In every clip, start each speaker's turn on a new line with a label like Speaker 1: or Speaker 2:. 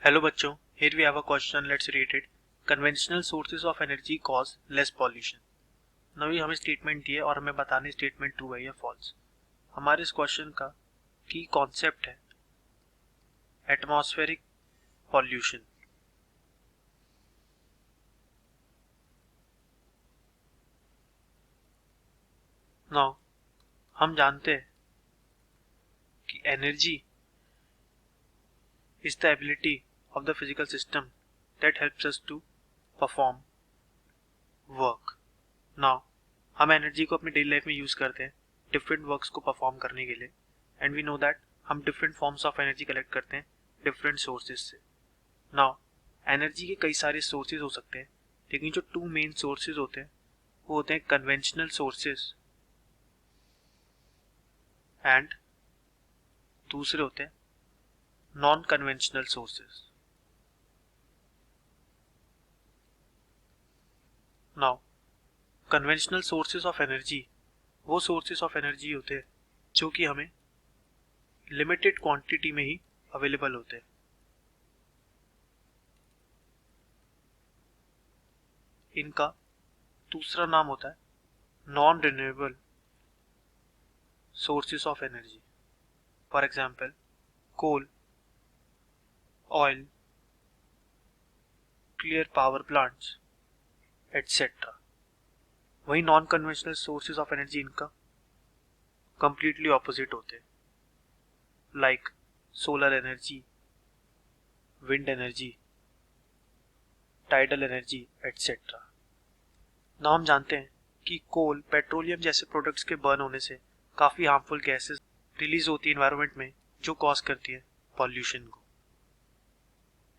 Speaker 1: Hello बच्चों, here we have a question. Let's read it. Conventional sources of energy cause less pollution. नवी हमें statement दी है और हमें बताने स्टेटमेंट ट्रू है या फॉल्स. हमारे इस क्वेश्चन का की कॉन्सेप्ट है एटमॉस्फेरिक पॉल्यूशन. नाउ हम जानते हैं कि energy is the ability of the physical system that helps us to perform work. Now हम एनर्जी को अपनी डेली लाइफ में यूज करते हैं डिफरेंट वर्क्स को परफॉर्म करने के लिए, एंड वी नो दैट हम different forms of energy collect करते हैं डिफरेंट सोर्सेज से. नाउ एनर्जी के कई सारे सोर्सेज हो सकते हैं, लेकिन जो टू मेन सोर्सेज होते हैं वो होते हैं कन्वेंशनल सोर्सेज एंड दूसरे होते हैं non conventional sources. Now conventional sources of energy वो सोर्सेज ऑफ एनर्जी होते हैं जो कि हमें लिमिटेड क्वांटिटी में ही अवेलेबल होते हैं. इनका दूसरा नाम होता है non renewable sources of energy. For example coal, oil, clear power plants etcetera. वही non conventional sources of energy इनका कंप्लीटली ऑपोजिट होते हैं, like solar energy, wind energy, tidal energy etcetera. ना हम जानते हैं कि कोल, पेट्रोलियम जैसे प्रोडक्ट्स के बर्न होने से काफ़ी हार्मफुल गैसेस रिलीज होती है एनवायरनमेंट में जो कॉज करती है पॉल्यूशन को.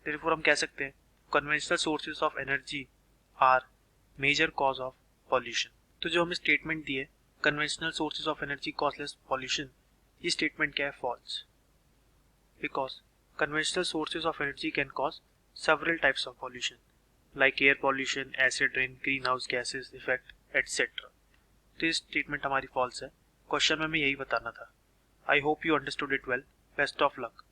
Speaker 1: देयरफॉर हम कह सकते हैं conventional sources of energy are major cause of pollution. तो जो हमें स्टेटमेंट दी है conventional sources of energy cause less pollution, ये स्टेटमेंट क्या है? False. Because conventional sources of energy can cause several types of pollution like air pollution, acid rain, greenhouse gases effect etc. तो ये स्टेटमेंट हमारी false है. Question में हमें यही बताना था. I hope you understood it well. Best of luck.